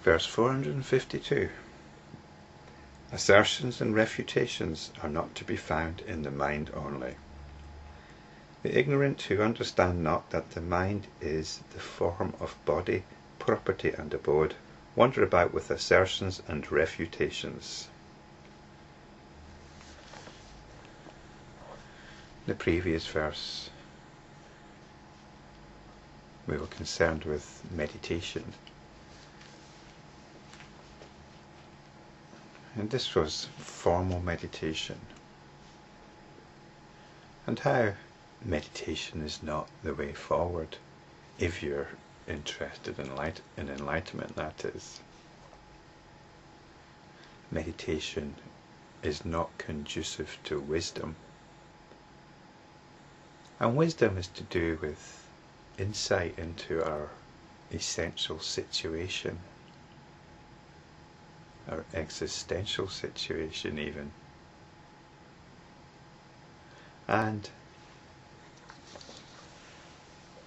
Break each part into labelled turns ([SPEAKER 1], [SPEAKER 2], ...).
[SPEAKER 1] Verse 452. Assertions and refutations are not to be found in the mind only. The ignorant who understand not that the mind is the form of body, property and abode, wander about with assertions and refutations. The previous verse we were concerned with meditation. And this was formal meditation, and how meditation is not the way forward if you're interested in enlightenment, that is. Meditation is not conducive to wisdom, and wisdom is to do with insight into our essential situation, our existential situation even. And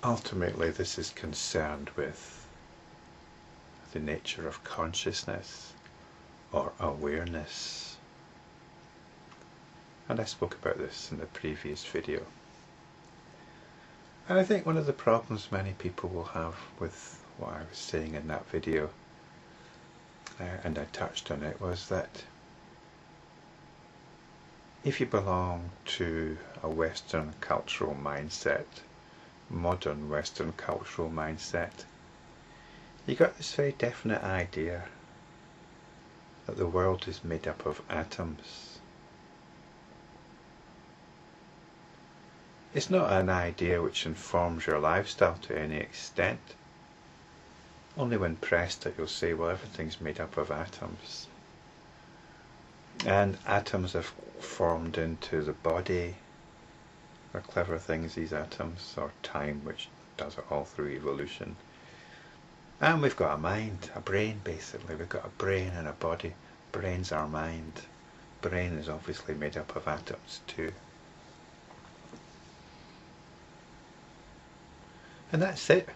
[SPEAKER 1] ultimately this is concerned with the nature of consciousness or awareness. And I spoke about this in the previous video. And I think one of the problems many people will have with what I was saying in that video, and I touched on it, was that if you belong to a Western cultural mindset, modern Western cultural mindset, you got this very definite idea that the world is made up of atoms. It's not an idea which informs your lifestyle to any extent. Only when pressed that you'll say, well, everything's made up of atoms. And atoms have formed into the body. They're clever things, these atoms, or time, which does it all through evolution. And we've got a mind, a brain basically. We've got a brain and a body. Brain's our mind. Brain is obviously made up of atoms too. And that's it.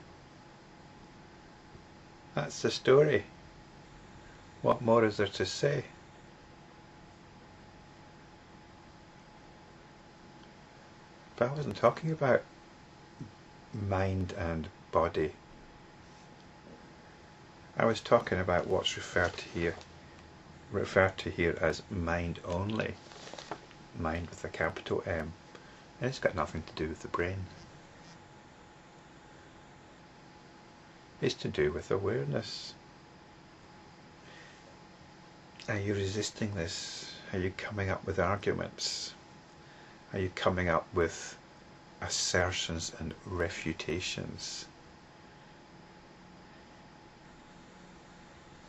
[SPEAKER 1] That's the story. What more is there to say? But I wasn't talking about mind and body. I was talking about what's referred to here as mind only. Mind with a capital M. And it's got nothing to do with the brain. It's to do with awareness. Are you resisting this? Are you coming up with arguments? Are you coming up with assertions and refutations?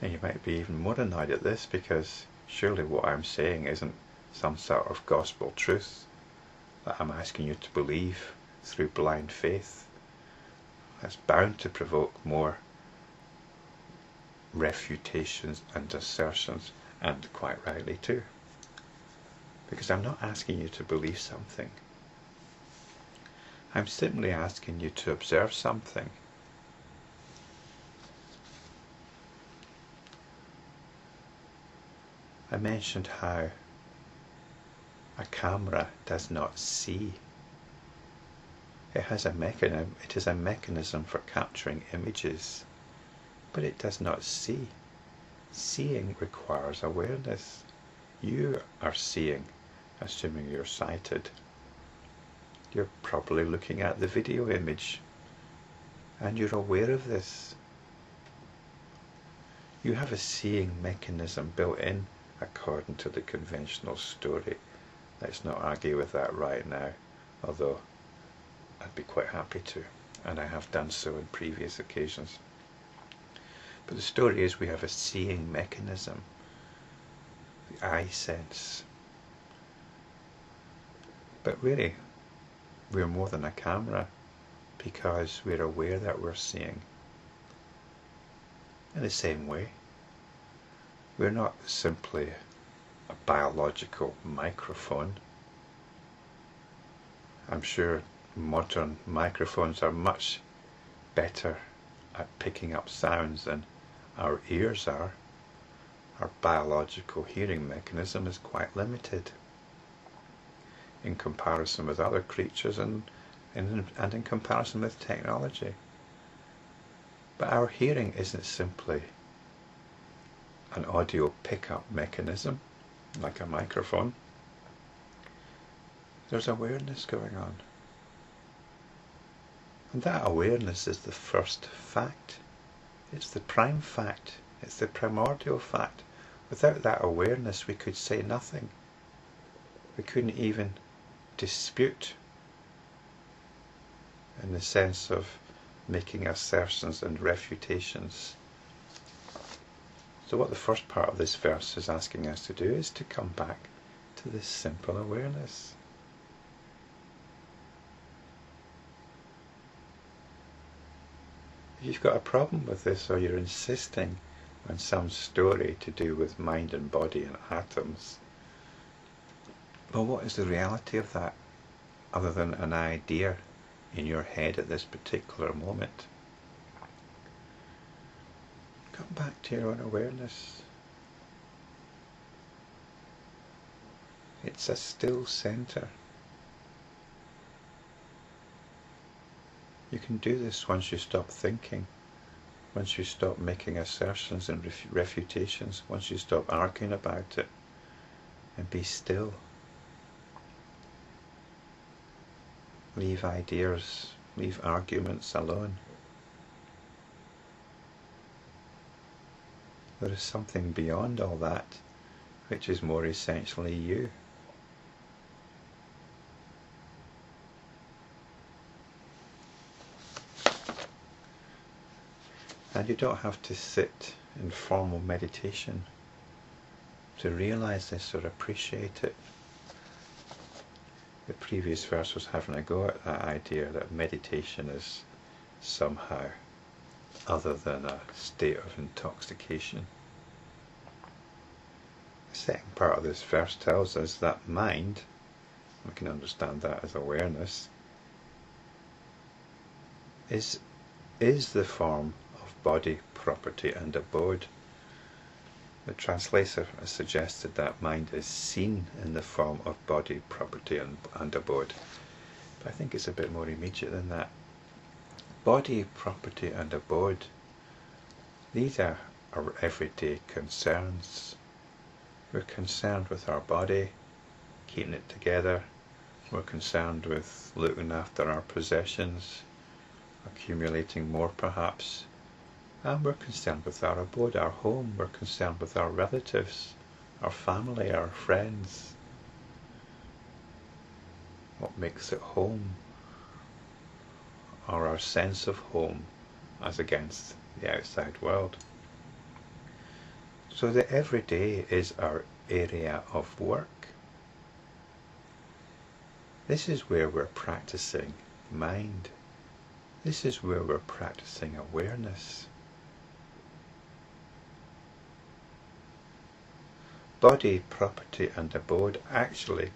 [SPEAKER 1] And you might be even more annoyed at this, because surely what I'm saying isn't some sort of gospel truth that I'm asking you to believe through blind faith. That's bound to provoke more refutations and assertions, and quite rightly too. Because I'm not asking you to believe something. I'm simply asking you to observe something. I mentioned how a camera does not see. It has a mechanism. It is a mechanism for capturing images, but it does not see. Seeing requires awareness. You are seeing, assuming you're sighted. You're probably looking at the video image, and you're aware of this. You have a seeing mechanism built in according to the conventional story. Let's not argue with that right now, although I'd be quite happy to, and I have done so on previous occasions. But the story is we have a seeing mechanism, the eye sense. But really, we're more than a camera, because we're aware that we're seeing. In the same way, we're not simply a biological microphone. I'm sure modern microphones are much better at picking up sounds than our ears are, our biological hearing mechanism is quite limited in comparison with other creatures and in comparison with technology. But our hearing isn't simply an audio pickup mechanism like a microphone. There's awareness going on. And that awareness is the first fact. It's the prime fact. It's the primordial fact. Without that awareness, we could say nothing. We couldn't even dispute in the sense of making assertions and refutations. So what the first part of this verse is asking us to do is to come back to this simple awareness. If you've got a problem with this, or you're insisting on some story to do with mind and body and atoms, well, what is the reality of that other than an idea in your head at this particular moment? Come back to your own awareness. It's a still center. You can do this once you stop thinking, once you stop making assertions and refutations, once you stop arguing about it, and be still. Leave ideas, leave arguments alone. There is something beyond all that, which is more essentially you. And you don't have to sit in formal meditation to realize this or appreciate it. The previous verse was having a go at that idea that meditation is somehow other than a state of intoxication. The second part of this verse tells us that mind, we can understand that as awareness, is the form of body, property and abode. The translator has suggested that mind is seen in the form of body, property and abode. But I think it's a bit more immediate than that. Body, property and abode, these are our everyday concerns. We're concerned with our body, keeping it together. We're concerned with looking after our possessions, accumulating more perhaps. And we're concerned with our abode, our home. We're concerned with our relatives, our family, our friends. What makes it home, or our sense of home as against the outside world. So the everyday is our area of work. This is where we're practicing mind. This is where we're practicing awareness. Body, property and abode actually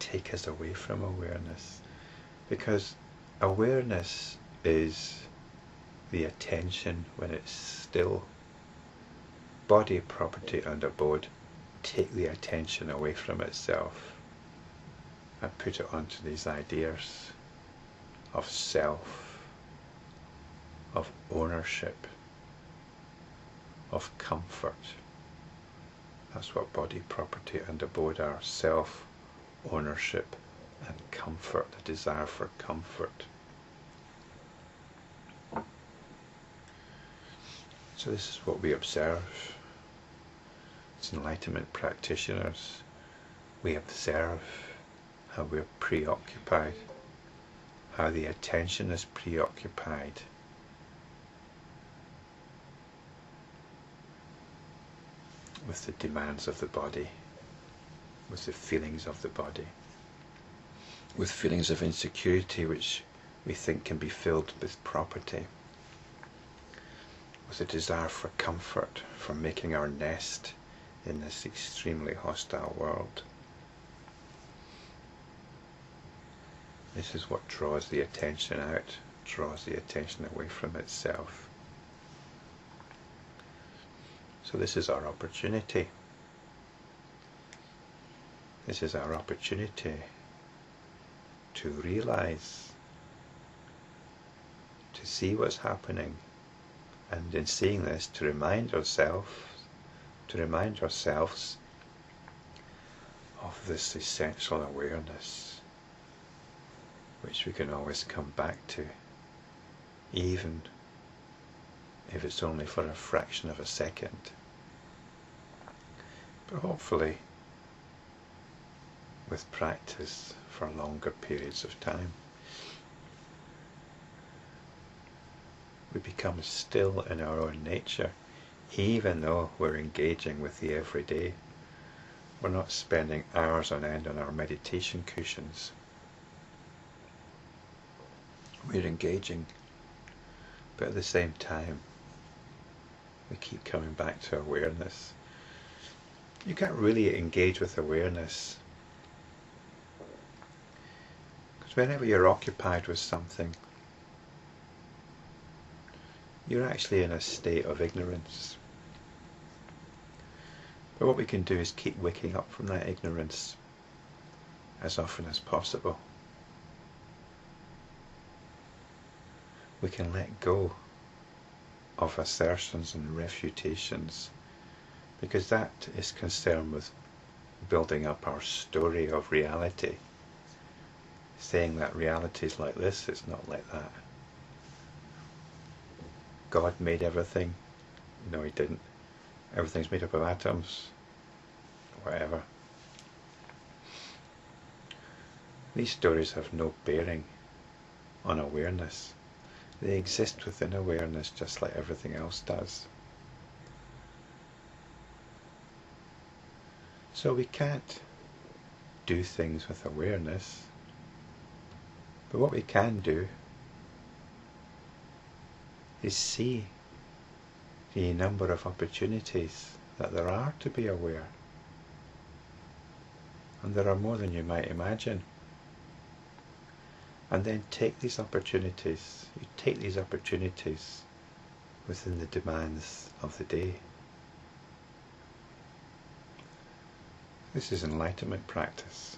[SPEAKER 1] take us away from awareness, because awareness is the attention when it's still. Body, property and abode take the attention away from itself and put it onto these ideas of self, of ownership, of comfort. That's what body, property and abode are: self, ownership and comfort, a desire for comfort. So this is what we observe. As enlightenment practitioners, we observe how we're preoccupied, how the attention is preoccupied. With the demands of the body, with the feelings of the body, with feelings of insecurity which we think can be filled with property, with a desire for comfort, for making our nest in this extremely hostile world. This is what draws the attention out, draws the attention away from itself. So this is our opportunity. This is our opportunity to realize, to see what's happening, and in seeing this, to remind ourselves of this essential awareness, which we can always come back to, even if it's only for a fraction of a second. But hopefully, with practice for longer periods of time, we become still in our own nature, even though we're engaging with the everyday. We're not spending hours on end on our meditation cushions. We're engaging, but at the same time, we keep coming back to awareness. You can't really engage with awareness, because whenever you're occupied with something, you're actually in a state of ignorance. But what we can do is keep waking up from that ignorance as often as possible. We can let go of assertions and refutations, because that is concerned with building up our story of reality, saying that reality is like this, it's not like that. God made everything. No, he didn't. Everything's made up of atoms. Whatever. These stories have no bearing on awareness. They exist within awareness just like everything else does. So we can't do things with awareness, but what we can do is see the number of opportunities that there are to be aware. And there are more than you might imagine. And then take these opportunities. You take these opportunities within the demands of the day. This is enlightenment practice.